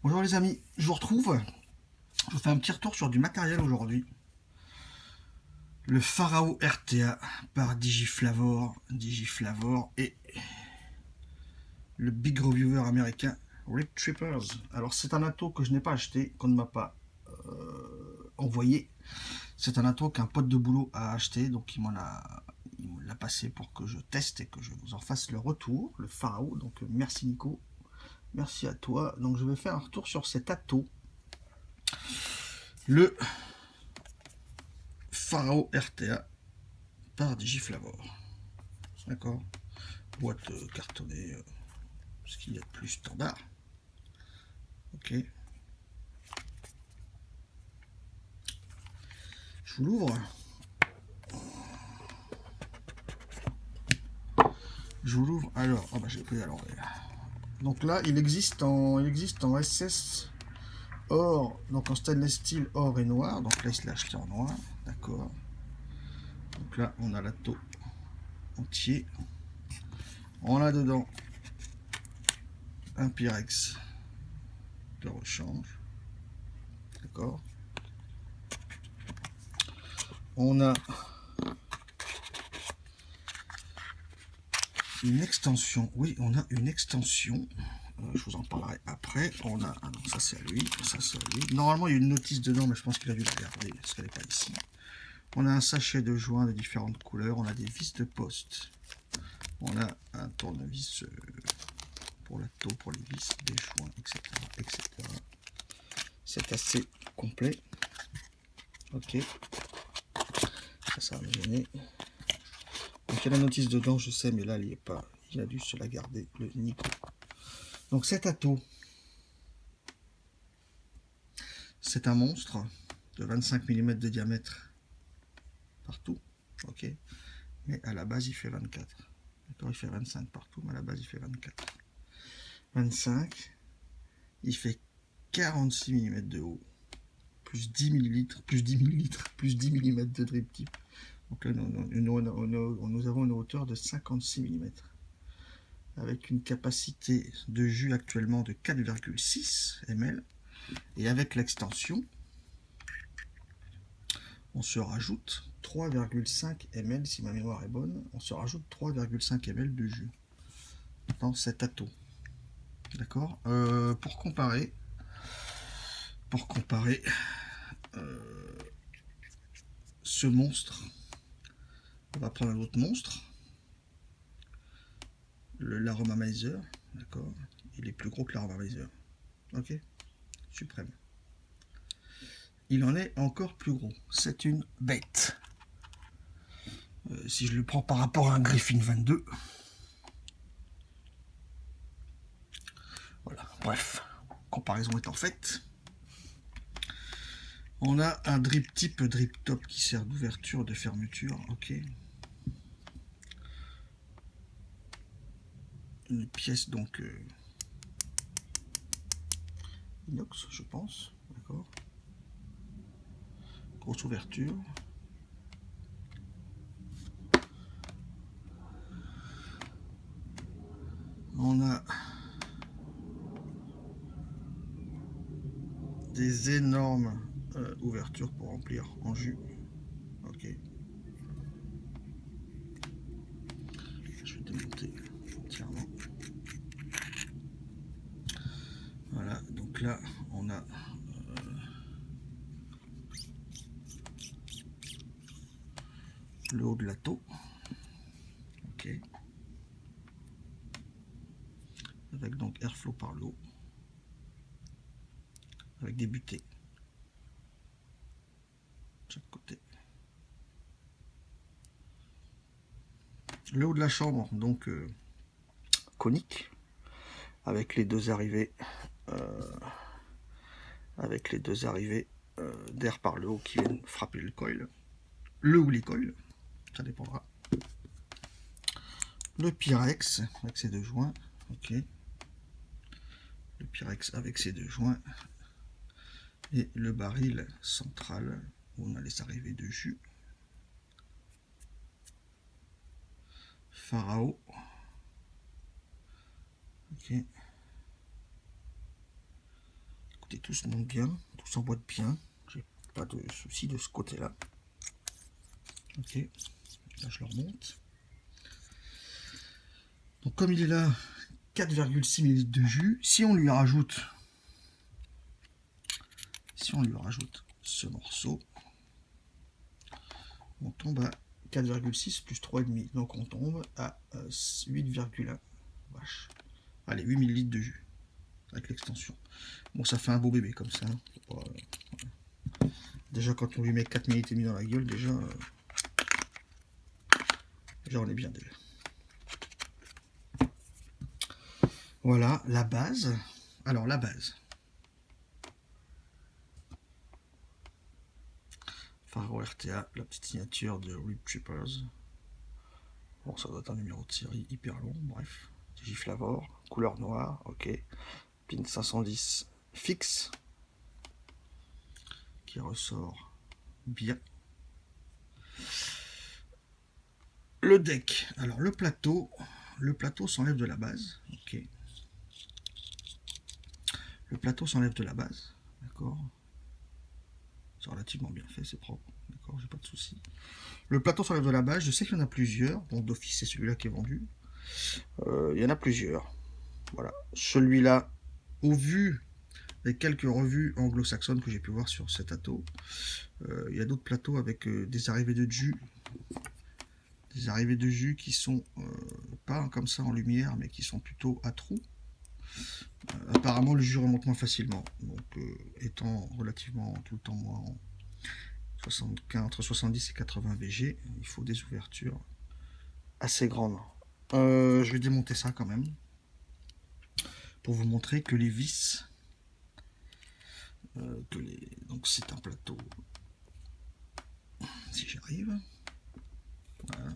Bonjour les amis, je vous retrouve. Je vous fais un petit retour sur du matériel aujourd'hui. Le Pharao RTA par Digiflavor et le Big Reviewer américain Rip Trippers. Alors c'est un atto que je n'ai pas acheté, qu'on ne m'a pas envoyé. C'est un atto qu'un pote de boulot a acheté, donc il me l'a passé pour que je teste et que je vous en fasse le retour, le Pharao. Donc merci Nico, merci à toi. Donc je vais faire un retour sur cet atto. Le Pharao RTA par Digiflavor. D'accord. Boîte cartonnée, ce qu'il y a de plus standard. Ok. Je vous l'ouvre. Je vous l'ouvre. Alors, oh bah j'ai pris à l'envers. Donc là, il existe en SS or, donc en stainless steel or et noir. Donc là, il se l'a acheté en noir. D'accord. Donc là, on a l'atto entier. On a dedans un Pyrex de rechange. D'accord. On a une extension. Oui, on a une extension. Je vous en parlerai après. On a, ah non, ça c'est à lui, ça c'est à lui. Normalement, il y a une notice dedans, mais je pense qu'il a dû la garder parce qu'elle n'est pas ici. On a un sachet de joints de différentes couleurs. On a des vis de poste. On a un tournevis pour la taux, pour les vis, des joints, etc., etc. C'est assez complet. Ok. Ça va me gêner. Donc il y a la notice dedans, je sais, mais là, il n'y est pas. Il a dû se la garder, le Nico. Donc cet atto, c'est un monstre de 25 mm de diamètre partout. Ok. Mais à la base, il fait 24. D'accord, il fait 25 partout, mais à la base, il fait 24. 25. Il fait 46 mm de haut. Plus 10 millilitres, plus 10 millilitres, plus 10 mm de drip tip. Donc là, nous avons une hauteur de 56 mm. Avec une capacité de jus actuellement de 4,6 ml. Et avec l'extension, on se rajoute 3,5 ml, si ma mémoire est bonne, on se rajoute 3,5 ml de jus dans cet atto. D'accord. Pour comparer ce monstre, on va prendre un autre monstre, l'Aromamizer, d'accord. Il est plus gros que l'Aromamizer. Ok. Suprême. Il en est encore plus gros. C'est une bête. Si je le prends par rapport à un Griffin 22. Voilà, bref, comparaison étant faite. On a un drip type drip top qui sert d'ouverture, de fermeture, ok. Une pièce donc inox, je pense, d'accord. Grosse ouverture. On a des énormes ouvertures pour remplir en jus. Ok. Je vais démonter entièrement. Voilà, donc là on a le haut de la taux. Ok. Avec donc airflow par le haut. Avec des butées. De chaque côté. Le haut de la chambre, donc conique, avec les deux arrivées, d'air par le haut qui viennent frapper le coil, ou les coils, ça dépendra. Le Pyrex avec ses deux joints, ok. Le Pyrex avec ses deux joints et le baril central où on a les arrivées de jus. Pharao. Ok. écoutez, tout se monte bien, tout s'emboîte bien. J'ai pas de souci de ce côté-là. Ok, là je le remonte. Donc comme il est là, 4,6 ml de jus. Si on lui rajoute ce morceau, on tombe à 4,6 plus 3,5. Donc on tombe à 8,1. Vache. Allez, 8 ml de jus avec l'extension. Bon, ça fait un beau bébé comme ça. Déjà, quand on lui met 4 ml et demi dans la gueule, déjà on est bien déjà. Voilà, la base. Alors, la base. Faro RTA, la petite signature de Rip Trippers. Bon, ça doit être un numéro de série hyper long, bref. Digiflavor, couleur noire, ok. Pin 510 fixe, qui ressort bien. Le deck, alors le plateau s'enlève de la base, ok. Le plateau s'enlève de la base, d'accord. C'est relativement bien fait, c'est propre, d'accord, j'ai pas de soucis. Le plateau s'enlève de la base, je sais qu'il y en a plusieurs, bon d'office c'est celui-là qui est vendu. Il y en a plusieurs, voilà. Celui-là, au vu des quelques revues anglo-saxonnes que j'ai pu voir sur cet atto, il y a d'autres plateaux avec des arrivées de jus. Des arrivées de jus qui sont pas comme ça en lumière, mais qui sont plutôt à trous. Apparemment, le jus remonte moins facilement. Donc, étant relativement tout le temps moins en 75, entre 70 et 80 VG, il faut des ouvertures assez grandes. Je vais démonter ça quand même pour vous montrer que les vis, donc c'est un plateau. Si j'arrive, voilà.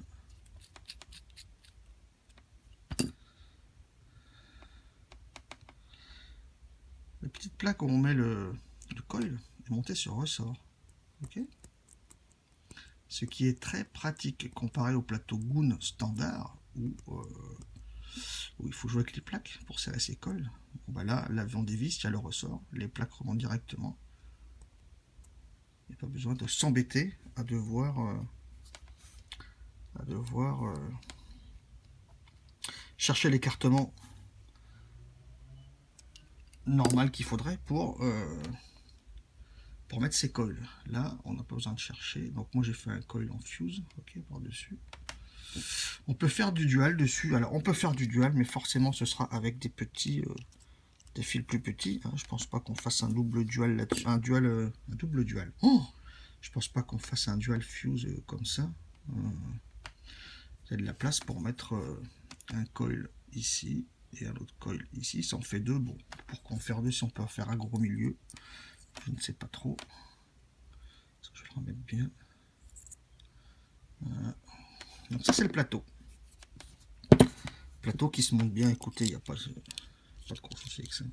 La petite plaque où on met le coil est montée sur ressort. Okay, ce qui est très pratique comparé au plateau Goon standard où il faut jouer avec les plaques pour serrer ses coils. Bon, bah là, l'avion des vis, il y a le ressort, les plaques remontent directement. Il n'y a pas besoin de s'embêter à devoir chercher l'écartement normal qu'il faudrait pour mettre ses coils. Là, on n'a pas besoin de chercher. Donc moi, j'ai fait un coil en fuse, ok, par-dessus. On peut faire du dual dessus. Alors, on peut faire du dual, mais forcément, ce sera avec des petits, des fils plus petits. Hein. Je pense pas qu'on fasse un double dual là-dessus. Un double dual. Oh, je pense pas qu'on fasse un dual fuse comme ça. Il y a de la place pour mettre un coil ici et un autre coil ici. Ça en fait deux. Bon, pourquoi en faire deux si on peut en faire un gros milieu? Je ne sais pas trop. Je vais le remettre bien. Voilà. Donc ça c'est le plateau. Plateau qui se monte bien. Écoutez, il n'y a pas de gros souci avec ça.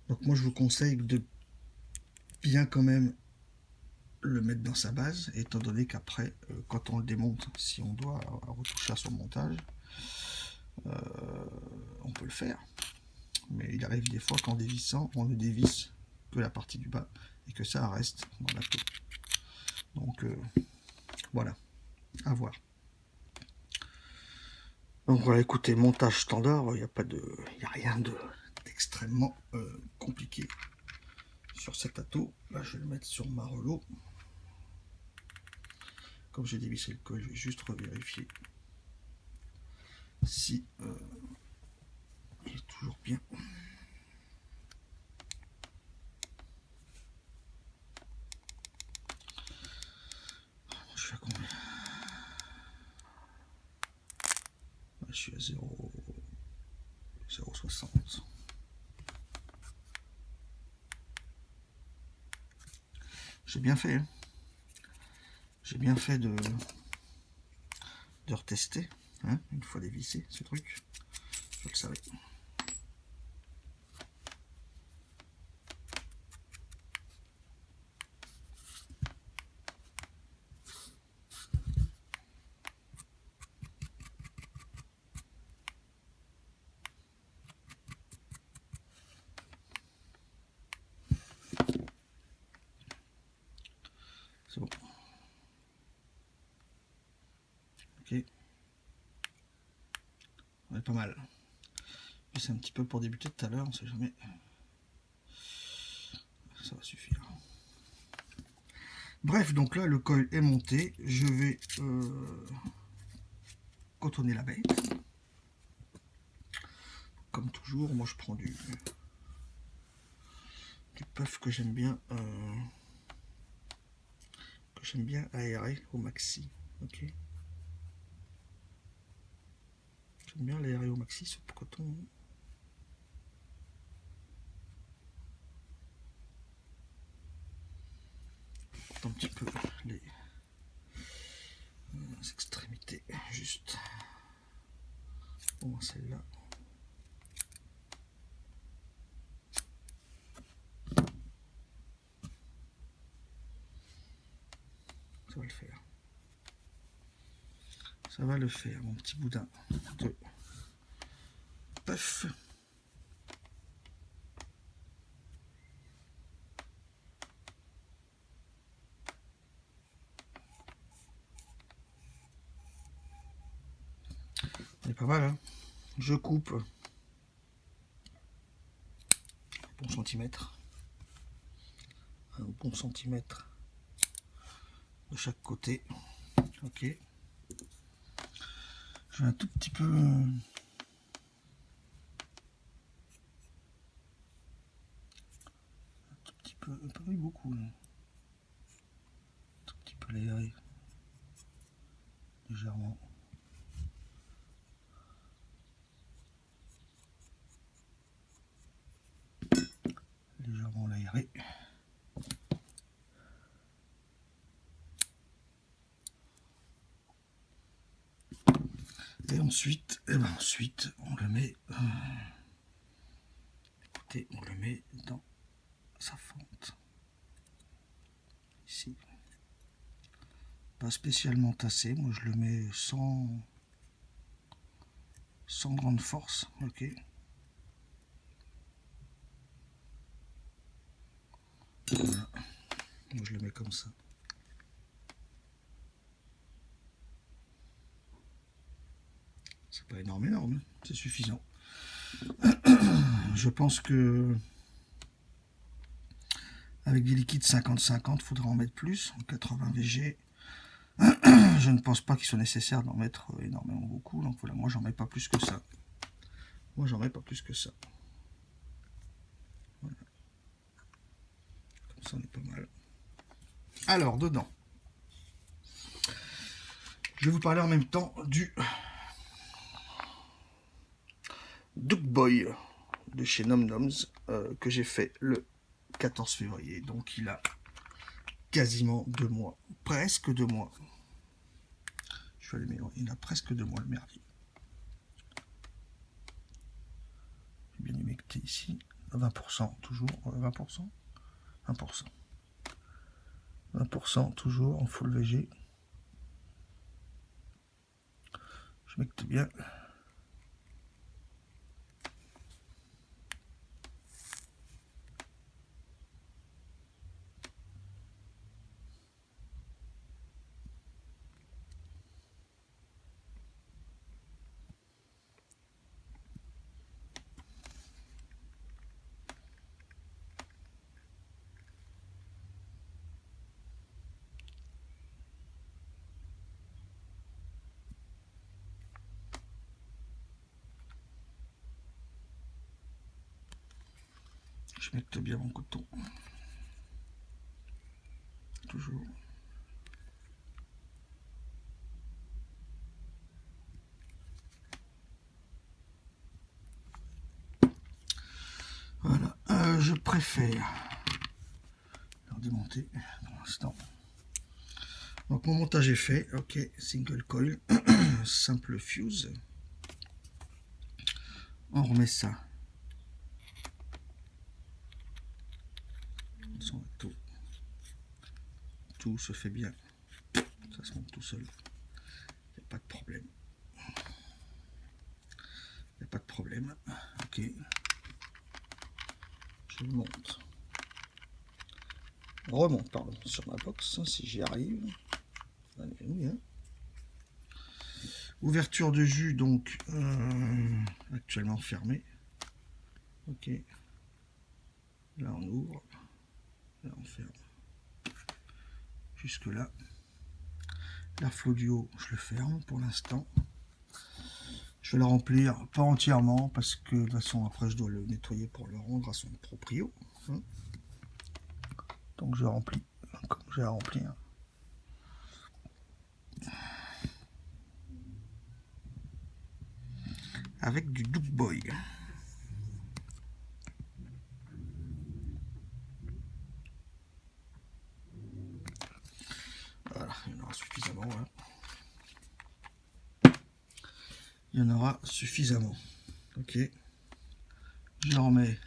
Donc moi je vous conseille de bien quand même le mettre dans sa base, étant donné qu'après, quand on le démonte, si on doit retoucher à son montage, on peut le faire. Mais il arrive des fois qu'en dévissant, on ne dévisse que la partie du bas et que ça reste dans la peau. Donc voilà, à voir. Donc voilà, écoutez, montage standard, il n'y a rien d'extrêmement compliqué sur cet atto. Là, je vais le mettre sur ma rouleau. Comme j'ai dévissé le col, je vais juste revérifier si il est toujours bien. Je suis à combien? Je suis à 0,60. J'ai bien fait. Hein. J'ai bien fait de retester. Hein, une fois dévissé ce truc. Je le savais. pas mal. C'est un petit peu pour débuter tout à l'heure, on sait jamais. Ça va suffire. Bref, donc là le coil est monté. Je vais cotonner la bête. Comme toujours, moi je prends du puff que j'aime bien aérer au maxi. Ok. J'aime bien l'aérer au maxi ce coton. Un petit peu les extrémités, juste. Au moins celle-là. Ça va le faire. Ça va le faire, mon petit boudin de puff. On est pas mal, hein. Je coupe un bon centimètre. Un bon centimètre de chaque côté. Ok. Je vais un tout petit peu. Pas beaucoup. Là. Un tout petit peu l'aérer. Légèrement. Légèrement l'aérer. Et ensuite, on le met. Écoutez, on le met dans sa fente. Ici. Pas spécialement tassé, moi je le mets sans grande force. Ok. Voilà. Moi je le mets comme ça. C'est pas énorme, c'est suffisant. Je pense que avec des liquides 50-50, il faudra en mettre plus, en 80 VG. Je ne pense pas qu'il soit nécessaire d'en mettre énormément beaucoup, donc voilà, moi j'en mets pas plus que ça. Moi j'en mets pas plus que ça. Voilà. Comme ça on est pas mal. Alors dedans, je vais vous parler en même temps du Duck Boy de chez Nom Noms que j'ai fait le 14 février. Donc il a quasiment 2 mois, presque 2 mois. Je vais allumer, il a presque 2 mois le merdier. J'ai bien humecté ici, 20% toujours, 20%, 20%. 20% toujours en full VG. Je humecte bien. Je humecte bien mon coton. Toujours. Voilà, je préfère leur démonter dans l'instant. Donc mon montage est fait, ok, single coil, simple fuse. On remet ça. Tout se fait bien. Ça se monte tout seul. Il n'y a pas de problème. Il n'y a pas de problème. Ok. Je monte. Remonte, pardon, sur ma box, si j'y arrive. Allez, oui, hein. Ouverture de jus, donc actuellement fermée. Ok. Là on ouvre. Là on ferme. Jusque là. L'airflow du haut, je le ferme pour l'instant. Je vais le remplir, pas entièrement, parce que de toute façon après je dois le nettoyer pour le rendre à son proprio. Donc je remplis comme j'ai à remplir. Avec du Duke Boy. Voilà, il y en aura suffisamment. Hein. Il y en aura suffisamment. Ok. Je remets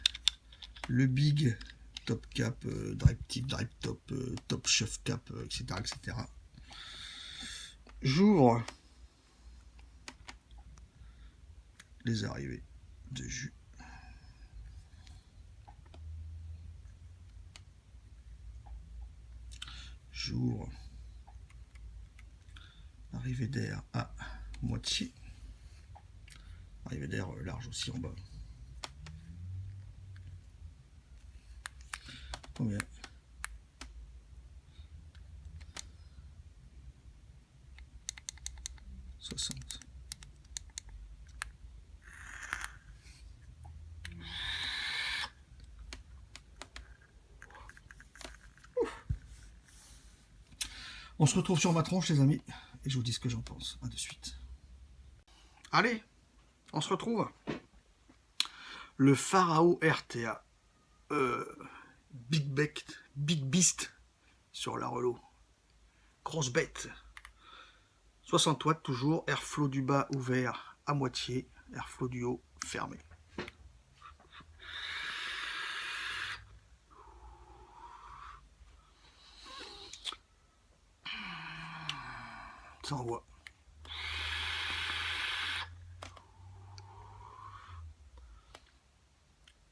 le Big Top Cap, Drive Tip, Drive Top, Top Chef Cap, etc. etc. J'ouvre les arrivées de jus. J'ouvre l'arrivée d'air à moitié. Arrivée d'air large aussi en bas. Combien? On se retrouve sur ma tronche, les amis, et je vous dis ce que j'en pense. À de suite. Allez, on se retrouve. Le Pharaon RTA. Big Beast sur la Relo. Grosse bête. 60 watts toujours. Airflow du bas ouvert à moitié. Airflow du haut fermé. Ça envoie.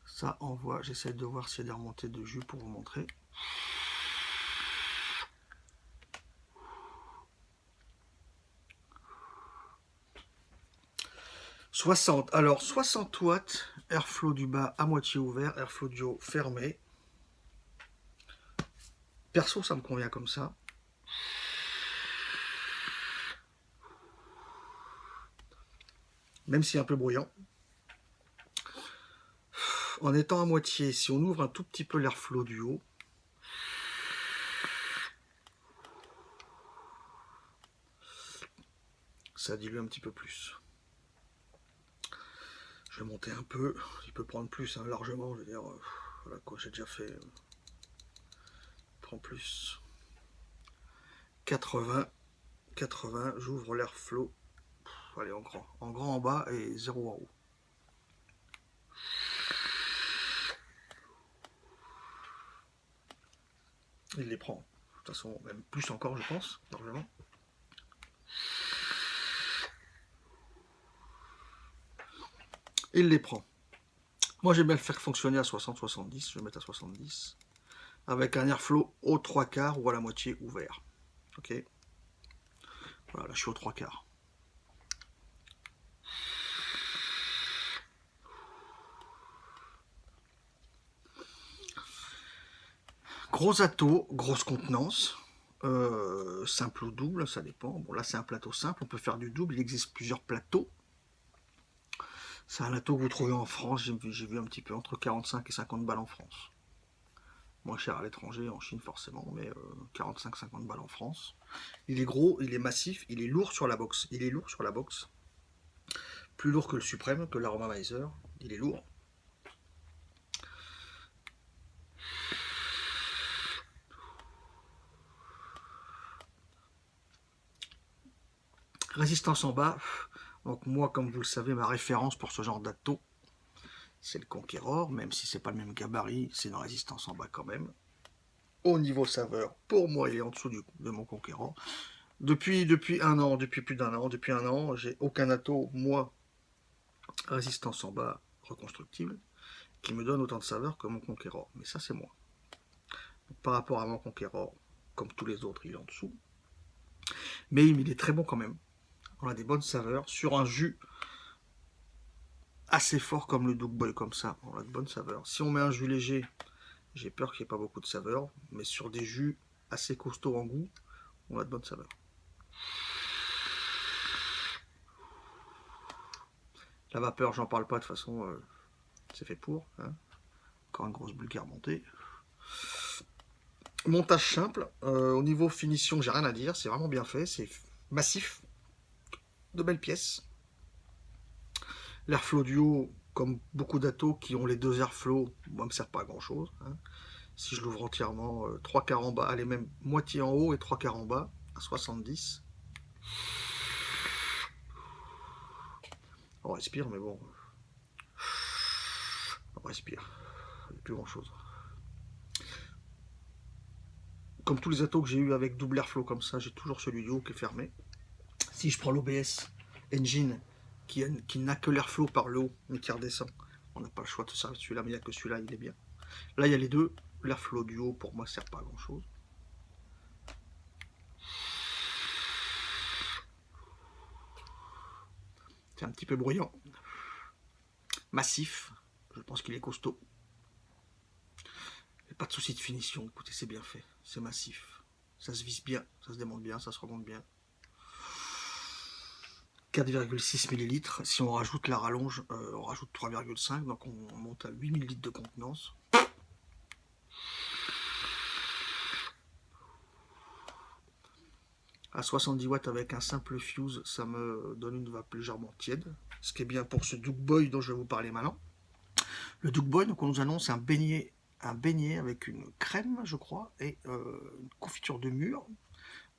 Ça envoie. J'essaie de voir s'il y a des remontées de jus pour vous montrer. Alors 60 watts, airflow du bas à moitié ouvert, airflow du haut fermé. Perso, ça me convient comme ça. Même si c'est un peu bruyant. En étant à moitié, si on ouvre un tout petit peu l'airflow du haut, ça dilue un petit peu plus. Je vais monter un peu, il peut prendre plus, hein, largement, je veux dire, voilà quoi, j'ai déjà fait, prend plus. 80, j'ouvre l'airflow, allez en grand en bas et 0 en haut. Il les prend, de toute façon, même plus encore, je pense, largement. Il les prend. Moi, j'aime bien le faire fonctionner à 60-70, je vais mettre à 70, avec un airflow au 3/4 ou à la moitié ouvert. Ok. Voilà, là, je suis au 3/4. Gros atto, grosse contenance, simple ou double, ça dépend. Bon, là, c'est un plateau simple, on peut faire du double, il existe plusieurs plateaux. C'est un atto que vous trouvez en France, j'ai vu un petit peu, entre 45 et 50 balles en France. Moins cher à l'étranger, en Chine forcément, mais 45-50 balles en France. Il est gros, il est massif, il est lourd sur la box. Il est lourd sur la box. Plus lourd que le Suprême, que l'Aromamizer. Il est lourd. Résistance en bas. Donc moi, comme vous le savez, ma référence pour ce genre d'atto, c'est le Conqueror, même si c'est pas le même gabarit, c'est une résistance en bas quand même. Au niveau saveur, pour moi, il est en dessous de mon Conqueror. Depuis un an, depuis plus d'un an, depuis un an, j'ai aucun atto, moi, résistance en bas reconstructible, qui me donne autant de saveur que mon Conqueror. Mais ça, c'est moi. Donc, par rapport à mon Conqueror, comme tous les autres, il est en dessous. Mais il est très bon quand même. on a des bonnes saveurs. Sur un jus assez fort comme le Duck Boy, comme ça, on a de bonnes saveurs. Si on met un jus léger, j'ai peur qu'il n'y ait pas beaucoup de saveurs. Mais sur des jus assez costauds en goût, on a de bonnes saveurs. La vapeur, j'en parle pas, de toute façon, c'est fait pour. Hein. Encore une grosse bulgare montée. Montage simple. Au niveau finition, j'ai rien à dire. C'est vraiment bien fait. C'est massif. De belles pièces. L'airflow duo, comme beaucoup d'Atos qui ont les deux airflow, moi, me sert pas à grand chose. Hein. Si je l'ouvre entièrement, 3 quarts en bas, allez, même moitié en haut et 3 quarts en bas, à 70. On respire, mais bon. On respire. Il n'y a plus grand chose. Comme tous les Atos que j'ai eu avec double airflow comme ça, j'ai toujours celui du haut qui est fermé. Si je prends l'OBS Engine qui n'a que l'airflow par le haut mais qui redescend, on n'a pas le choix de se servir de celui-là, mais il n'y a que celui-là, il est bien. Là, il y a les deux. L'airflow du haut, pour moi, ne sert pas à grand chose. C'est un petit peu bruyant. Massif. Je pense qu'il est costaud. Pas de souci de finition. Écoutez, c'est bien fait. C'est massif. Ça se visse bien. Ça se démonte bien. Ça se remonte bien. 4,6 ml. Si on rajoute la rallonge, on rajoute 3,5. Donc on monte à 8 ml de contenance. À 70 watts avec un simple fuse, ça me donne une vape légèrement tiède. Ce qui est bien pour ce Duck Boy dont je vais vous parler maintenant. Le Duck Boy, donc on nous annonce un beignet avec une crème, je crois, et une confiture de mûre.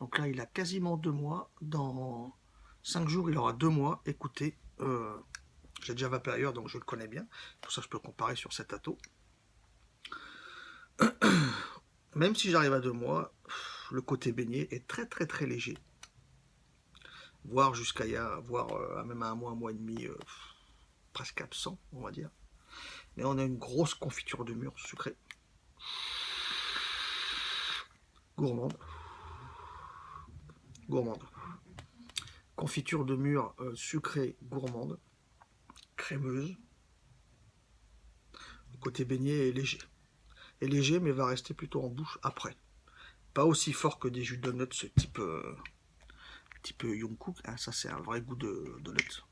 Donc là, il a quasiment 2 mois. Dans 5 jours, il aura 2 mois. Écoutez, j'ai déjà vapé ailleurs, donc je le connais bien. Pour ça, je peux comparer sur cet Atos. Même si j'arrive à 2 mois, le côté beignet est très très très léger. Voire jusqu'à même à un mois et demi, presque absent, on va dire. Mais on a une grosse confiture de mûre sucrée. Gourmande. Gourmande. Confiture de mûre sucrée, gourmande, crémeuse. Le côté beignet est léger. Est léger, mais va rester plutôt en bouche après. Pas aussi fort que des jus de nuts type Jungkook. Hein, ça, c'est un vrai goût de nuts.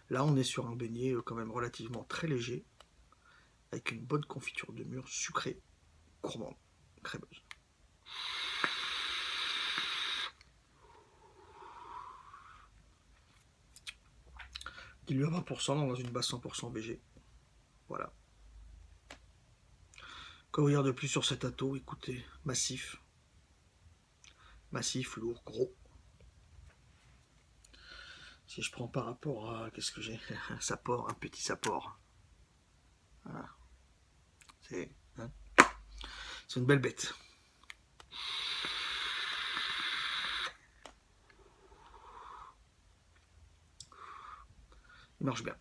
Là, on est sur un beignet quand même relativement très léger, avec une bonne confiture de mûre sucrée, gourmande, crémeuse. Dilué à 20% dans une base 100% BG. Voilà. Quoi vous dire de plus sur cet Atos? Écoutez, massif. Massif, lourd, gros. Si je prends par rapport à... Qu'est-ce que j'ai? Un sapor, un petit sapor. Voilà. C'est une belle bête. Il marche bien.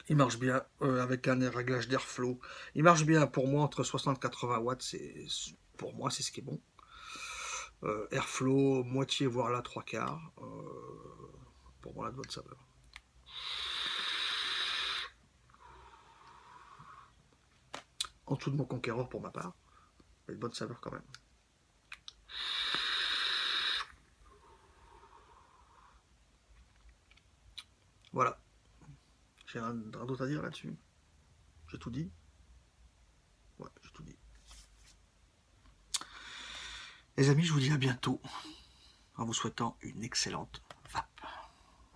Il marche bien avec un réglage d'airflow. Il marche bien pour moi entre 60 et 80 watts. Pour moi, c'est ce qui est bon. Airflow, moitié, voire là, 3 quarts. Pour moi, la bonne saveur. En dessous de mon conquérant pour ma part. Mais de bonne saveur quand même. Voilà. J'ai rien d'autre à dire là-dessus. J'ai tout dit. Ouais, j'ai tout dit. Les amis, je vous dis à bientôt en vous souhaitant une excellente